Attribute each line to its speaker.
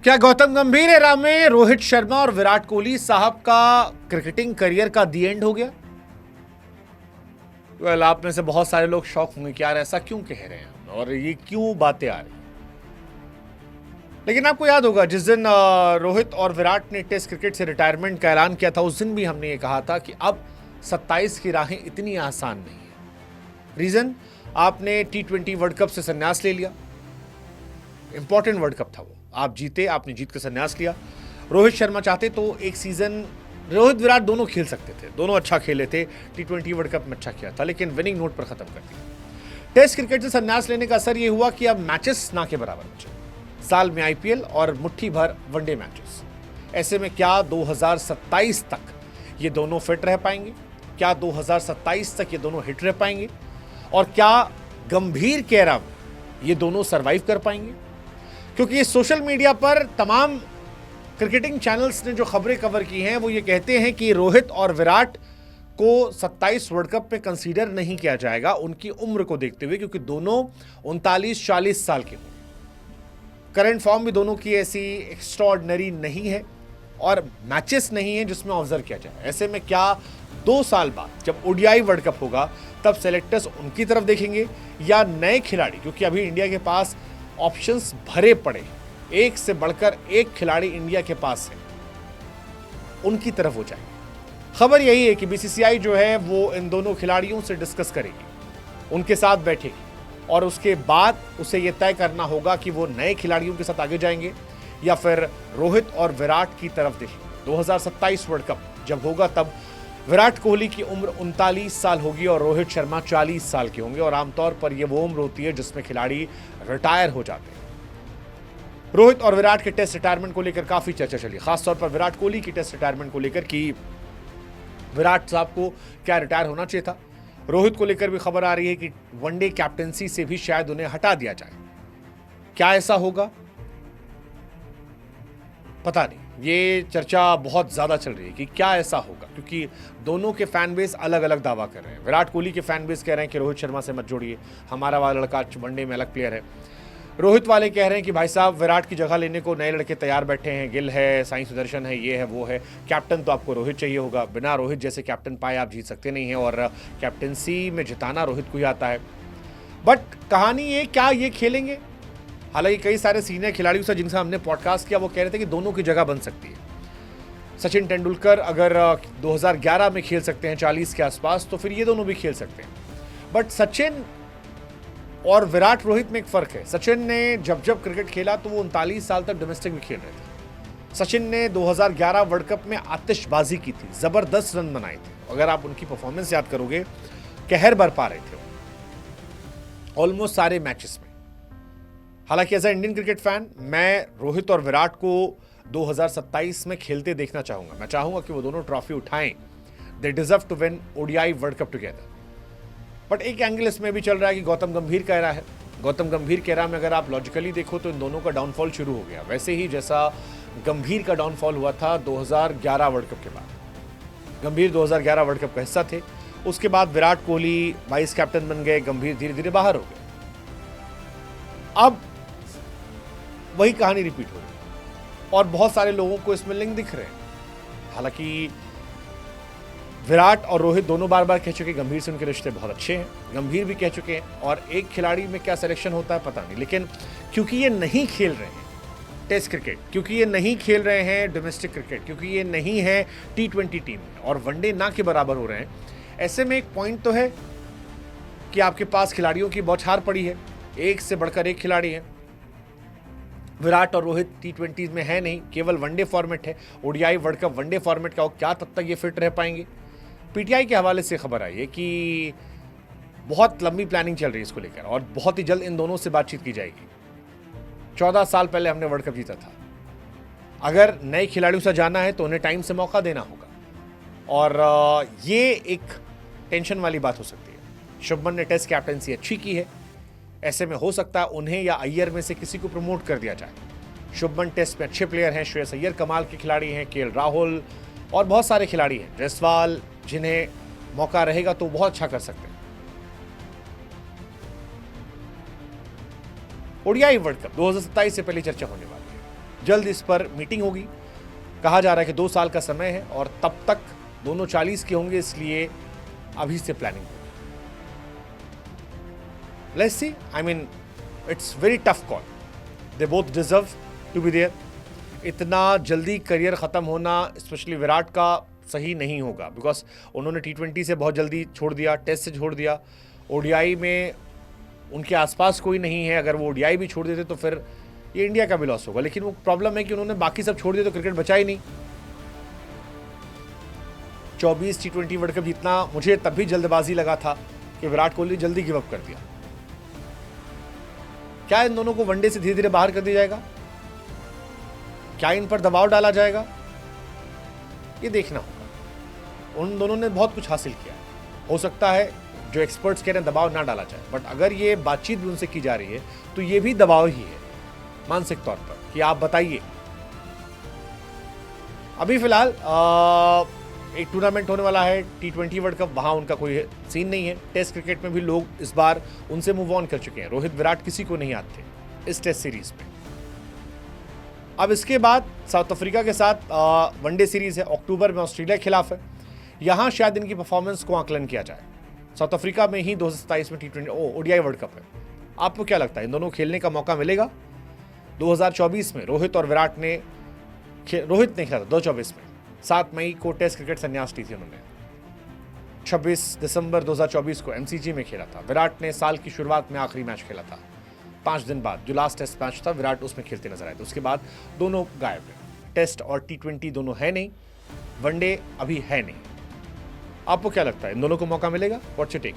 Speaker 1: क्या गौतम गंभीर एरा में रोहित शर्मा और विराट कोहली साहब का क्रिकेटिंग करियर का दी एंड हो गया? आप में से बहुत सारे लोग शौक होंगे कि यार ऐसा क्यों कह रहे हैं और ये क्यों बातें आ रही। लेकिन आपको याद होगा जिस दिन रोहित और विराट ने टेस्ट क्रिकेट से रिटायरमेंट का ऐलान किया था, उस दिन भी हमने ये कहा था कि अब 27 की राहें इतनी आसान नहीं है। रीजन, आपने T20 वर्ल्ड कप से संन्यास ले लिया। इंपॉर्टेंट वर्ल्ड कप था वो, आप जीते, आपने जीत कर संन्यास लिया। रोहित शर्मा चाहते तो एक सीजन रोहित विराट दोनों खेल सकते थे, दोनों अच्छा खेले थे, T20 वर्ल्ड कप में अच्छा किया था, लेकिन विनिंग नोट पर खत्म कर दिया। टेस्ट क्रिकेट से संन्यास लेने का असर यह हुआ कि अब मैचेस ना के बराबर बचे। साल में IPL और मुट्ठी भर वनडे मैचेस। ऐसे में क्या 2027 तक ये दोनों फिट रह पाएंगे? क्या 2027 तक ये दोनों हिट रह पाएंगे? और क्या गंभीर के एरा में ये दोनों सरवाइव कर पाएंगे? क्योंकि ये सोशल मीडिया पर तमाम क्रिकेटिंग चैनल्स ने जो खबरें कवर की हैं वो ये कहते हैं कि रोहित और विराट को 27 वर्ल्ड कप में कंसीडर नहीं किया जाएगा उनकी उम्र को देखते हुए, क्योंकि दोनों 39-40 साल के होंगे। करंट फॉर्म भी दोनों की ऐसी एक्स्ट्राऑर्डिनरी नहीं है और मैचेस नहीं है जिसमें ऑब्जर्व किया जाए। ऐसे में क्या 2 साल बाद जब ODI वर्ल्ड कप होगा तब सेलेक्टर्स उनकी तरफ देखेंगे या नए खिलाड़ी, क्योंकि अभी इंडिया के पास ऑप्शंस भरे पड़े, एक से बढ़कर एक खिलाड़ी इंडिया के पास है, उनकी तरफ हो जाएंगे। खबर यही है कि BCCI जो है वो इन दोनों खिलाड़ियों से डिस्कस करेगी, उनके साथ बैठेगी और उसके बाद उसे यह तय करना होगा कि वो नए खिलाड़ियों के साथ आगे जाएंगे या फिर रोहित और विराट की तरफ देखेंगे। 2027 वर्ल्ड कप जब होगा तब विराट कोहली की उम्र 39 साल होगी और रोहित शर्मा 40 साल के होंगे, और आमतौर पर यह वो उम्र होती है जिसमें खिलाड़ी रिटायर हो जाते हैं। रोहित और विराट के टेस्ट रिटायरमेंट को लेकर काफी चर्चा चली, खासतौर पर विराट कोहली की टेस्ट रिटायरमेंट को लेकर कि विराट साहब को क्या रिटायर होना चाहिए था। रोहित को लेकर भी खबर आ रही है कि वनडे कैप्टेंसी से भी शायद उन्हें हटा दिया जाए। क्या ऐसा होगा पता नहीं, ये चर्चा बहुत ज्यादा चल रही है कि क्या ऐसा होगा, क्योंकि दोनों के फैन बेस अलग अलग दावा कर रहे हैं। विराट कोहली के फैन बेस कह रहे हैं कि रोहित शर्मा से मत जोड़िए, हमारा वाला लड़का वनडे में अलग प्लेयर है। रोहित वाले कह रहे हैं कि भाई साहब विराट की जगह लेने को नए लड़के तैयार बैठे हैं, गिल है, साई सुदर्शन है, ये है वो है, कैप्टन तो आपको रोहित चाहिए होगा, बिना रोहित जैसे कैप्टन पाए आप जीत सकते नहीं हैं और कैप्टनसी में जिताना रोहित को ही आता है। बट कहानी ये, क्या ये खेलेंगे? हालांकि कई सारे सीनियर खिलाड़ियों से जिनसे हमने पॉडकास्ट किया वो कह रहे थे कि दोनों की जगह बन सकती है। सचिन तेंदुलकर अगर 2011 में खेल सकते हैं 40 के आसपास, तो फिर ये दोनों भी खेल सकते हैं। बट सचिन और विराट रोहित में एक फर्क है। सचिन ने जब जब क्रिकेट खेला तो वो 39 साल तक डोमेस्टिक में खेल रहे थे। सचिन ने 2011 वर्ल्ड कप में आतिशबाजी की थी, जबरदस्त रन बनाए थे। अगर आप उनकी परफॉर्मेंस याद करोगे, कहर बरपा रहे थे ऑलमोस्ट सारे मैचेस में। हालांकि as a Indian cricket fan मैं रोहित और विराट को 2027 में खेलते देखना चाहूंगा। मैं चाहूंगा कि वो दोनों ट्रॉफी उठाएं। They deserve to win ODI world cup together. But एक एंगल इसमें भी चल रहा है कि गौतम गंभीर का एरा है। गौतम गंभीर के एरा में अगर आप लॉजिकली देखो तो इन दोनों का डाउनफॉल शुरू हो गया, वैसे ही जैसा गंभीर का डाउनफॉल हुआ था 2011 वर्ल्ड कप के बाद। गंभीर 2011 वर्ल्ड कप का हिस्सा थे, उसके बाद विराट कोहली वाइस कैप्टन बन गए, गंभीर धीरे धीरे बाहर हो गए। अब वही कहानी रिपीट हो रही और बहुत सारे लोगों को इसमें लिंक दिख रहे हैं। हालांकि विराट और रोहित दोनों बार बार कह चुके गंभीर से उनके रिश्ते बहुत अच्छे हैं, गंभीर भी कह चुके हैं, और एक खिलाड़ी में क्या सिलेक्शन होता है पता नहीं। लेकिन क्योंकि ये नहीं खेल रहे हैं टेस्ट क्रिकेट, क्योंकि ये नहीं खेल रहे हैं डोमेस्टिक क्रिकेट, क्योंकि ये नहीं है T20 टीम में और वनडे ना के बराबर हो रहे हैं, ऐसे में एक पॉइंट तो है कि आपके पास खिलाड़ियों की बौछार पड़ी है, एक से बढ़कर एक खिलाड़ी है। विराट और रोहित T20 में है नहीं, केवल वनडे फॉर्मेट है। ODI world cup one day format का हो, क्या तब तक ये फिट रह पाएंगे? PTI के हवाले से खबर आई है कि बहुत लंबी प्लानिंग चल रही है इसको लेकर और बहुत ही जल्द इन दोनों से बातचीत की जाएगी। 14 साल पहले हमने वर्ल्ड कप जीता था। अगर नए खिलाड़ियों से जाना है तो उन्हें टाइम से मौका देना होगा, और ये एक टेंशन वाली बात हो सकती है। शुभमन ने टेस्ट कैप्टनसी अच्छी की है, ऐसे में हो सकता है उन्हें या अय्यर में से किसी को प्रमोट कर दिया जाए। शुभमन टेस्ट में अच्छे प्लेयर हैं, श्रेयस अय्यर कमाल के खिलाड़ी हैं, KL राहुल और बहुत सारे खिलाड़ी हैं, जयसवाल, जिन्हें मौका रहेगा तो बहुत अच्छा कर सकते हैं। ODI वर्ल्ड कप 2027 से पहले चर्चा होने वाली है। जल्द इस पर मीटिंग होगी। कहा जा रहा है कि 2 साल का समय है और तब तक दोनों 40 के होंगे, इसलिए अभी से प्लानिंग होगी। Let's see, I mean it's very tough call, they both deserve to be there. इतना जल्दी करियर ख़त्म होना स्पेशली विराट का सही नहीं होगा, बिकॉज उन्होंने T20 से बहुत जल्दी छोड़ दिया, टेस्ट से छोड़ दिया, ODI में उनके आसपास कोई नहीं है। अगर वो ODI भी छोड़ देते तो फिर ये इंडिया का भी लॉस होगा। लेकिन वो प्रॉब्लम है कि उन्होंने बाकी सब छोड़ दिया तो क्रिकेट बचा ही नहीं। 24 T20 वर्ल्ड कप जीतना मुझे तब भी जल्दबाजी लगा था कि विराट कोहली जल्दी गिव अप कर दिया। क्या इन दोनों को वनडे से धीरे धीरे बाहर कर दिया जाएगा? क्या इन पर दबाव डाला जाएगा? ये देखना होगा। उन दोनों ने बहुत कुछ हासिल किया। हो सकता है जो एक्सपर्ट्स कह रहे हैं दबाव ना डाला जाए, बट अगर ये बातचीत भी उनसे की जा रही है तो ये भी दबाव ही है मानसिक तौर पर कि आप बताइए। अभी फिलहाल एक टूर्नामेंट होने वाला है T20 वर्ल्ड कप, वहां उनका कोई सीन नहीं है। टेस्ट क्रिकेट में भी लोग इस बार उनसे मूव ऑन कर चुके हैं। रोहित विराट किसी को नहीं आते इस टेस्ट सीरीज में। अब इसके बाद साउथ अफ्रीका के साथ वनडे सीरीज है, अक्टूबर में ऑस्ट्रेलिया के खिलाफ है। यहां शायद इनकी परफॉर्मेंस को आकलन किया जाए। साउथ अफ्रीका में ही 2027 में T20 ODI वर्ल्ड कप है। आपको क्या लगता है इन दोनों को खेलने का मौका मिलेगा? 2024 में रोहित और विराट ने रोहित ने खेला था 2024 में, 7 मई को टेस्ट क्रिकेट संन्यास ली थी उन्होंने। 26 दिसंबर 2024 को MCG में खेला था। विराट ने साल की शुरुआत में आखिरी मैच खेला था। 5 दिन बाद जो लास्ट टेस्ट मैच था विराट उसमें खेलते नजर आए थे। उसके बाद दोनों गायब हैं। टेस्ट और T20 दोनों है नहीं, वनडे अभी है नहीं। आपको क्या लगता है इन दोनों को मौका मिलेगा? What's your take?